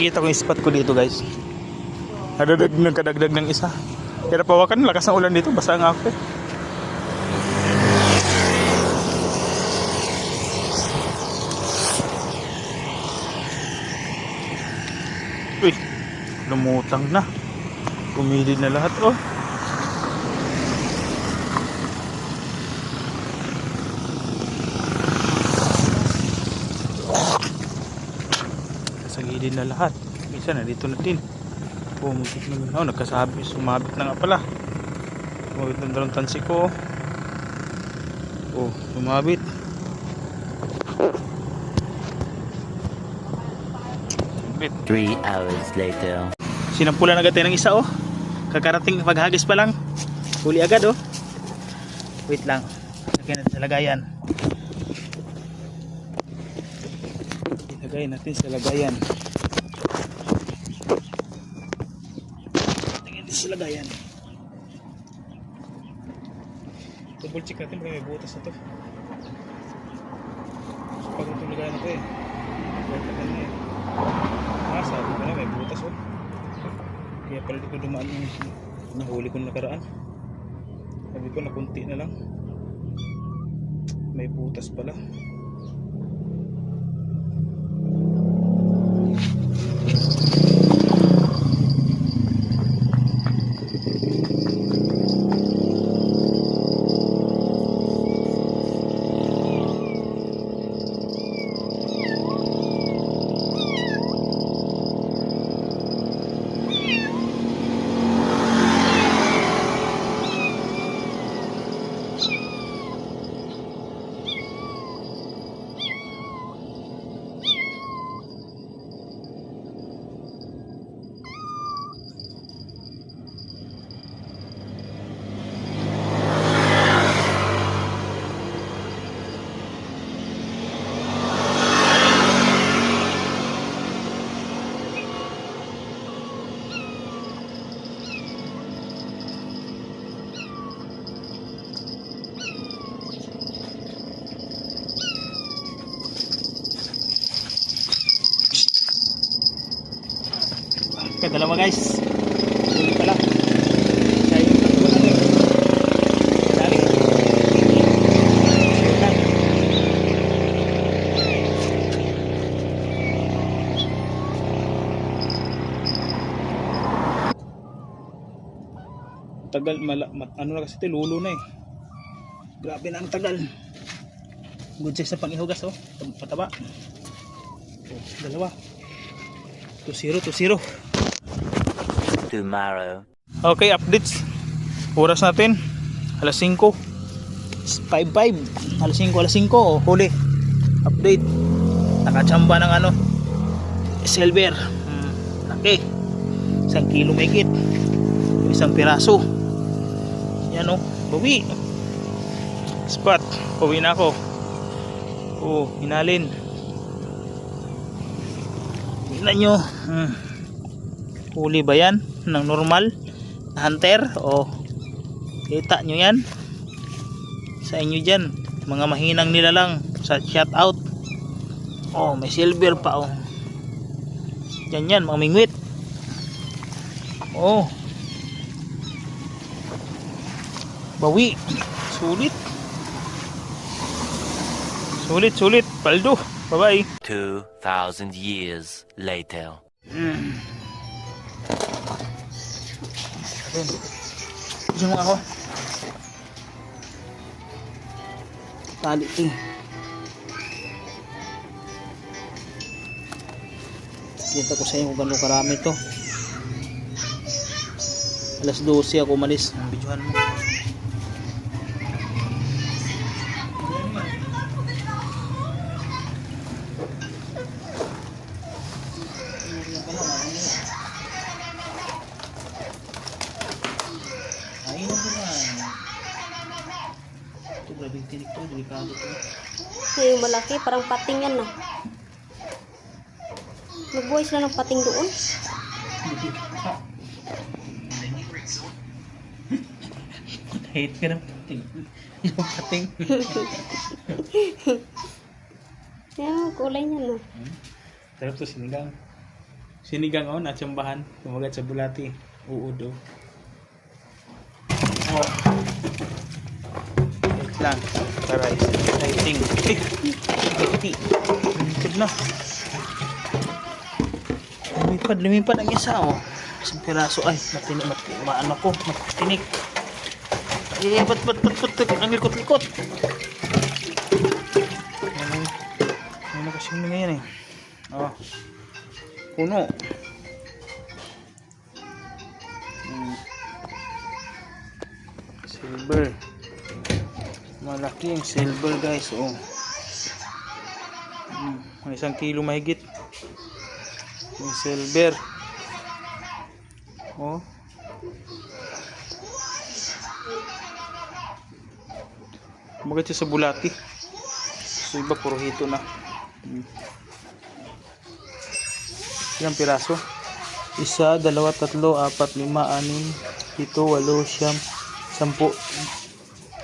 Nakikita ko yung spot ko dito, guys. Nagkadagdag ng isa. Kaya pawakan, lakas ng ulan dito. Basta nga ako eh. Uy, lumutang na. Pumili na lahat, oh. Sa gilid na lahat. Minsan nandito na din. Pumuntik naman. Oh, nagkasabi. Sumabit na nga pala. Sumabit na dalawang tansi ko. Oh, sumabit. Sumabit. 3 hours later. Sinampulan agad tayo ng isa, oh. Kakarating paghagis pa lang. Huli agad, oh. Wait lang. Lagyan natin sa lagayan. Ilagay natin sa lagayan. Tingnan natin sa lagayan. Double check natin baka may butas na to. So pag itong lagayan na to eh. Pagkatan na eh. Sabi ko na may butas, oh. Kaya pala dito dumaan yung nahuli ko nakaraan. Sabi ko na kunti na lang. May butas pala. Okay, dalawa guys. Huli pala. Kaya yung takbo na rin. Dali. Siutan. Tagal, ano na kasi ito, lulo na eh. Grabe na ang tagal. Good size na pang-ihugas, oh. Pataba. Oh, dalawa. 2-0, 2-0. Tomorrow. Okay, updates. Oras natin alas 5. 5:05. Alas 5, oh, huli. Update. Nakachamba ng ano, silver. Laki. 1 kilo may higit. Isang piraso. Yan, oh, bawi. Spot. Uwi na ako. Oh, hinalin. Tingnan nyo. Huli ba yan ng normal na hunter? O kita nyo yan sa inyo dyan, mga mahinang nila lang sa shout out. Oh, may silver pa, oh. Yan yan, mga mingwit. Oh, bawi. Sulit. Sulit paldo. Bye bye. 2,000 years later. Gusto mo ako? Tali ito. Kita ko sa inyo kung gano'ng karami ito. Alas 12 ako umalis. Ang videohan mo. Grabing tinik to, delikado to. Yung malaki, parang pating yan na. Nagbuhay sila ng pating doon. Hate ka ng pating. Yung pating. Yan, kulay niya na. Sarap to, sinigang. Sinigang oh, natsambahan. Kumagat sa bulati. Uod oh. Oh. Wait lang. Para exciting. Gati. Lumipad na. Lumipad ang isa oh. Isang piraso ay maano ko, matinik. Ba't ang likot-likot. Ano kasi yung ngayon eh. Oh. Puno. Silver. Malaking silver guys oh. May 1 kilo mahigit. Yung silver. Oh. Kumagat siya sa bulati. So iba puro hito na. Ilang piraso? 1, 2, 3, 4, 5, 6, 7, 8,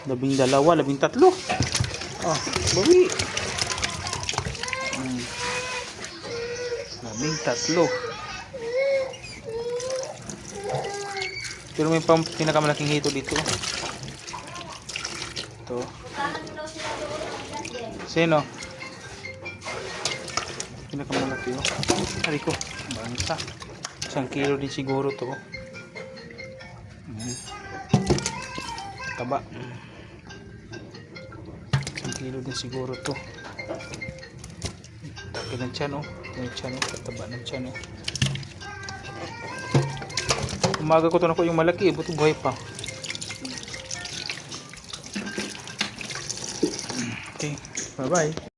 9, 10, 11, 12, 13. Oh, bawi. 13. Pero may pinakamalaking hito dito. Ito. Sino? Pinakamalaki oh. Hari ko. Bangsa. 1 kilo din siguro to. Taba. 1 kilo din siguro to. Taki ng tiyan oh. Kataba ng tiyan oh. Umaga ko to na ko yung malaki, buto buhay pa. Okay, bye bye.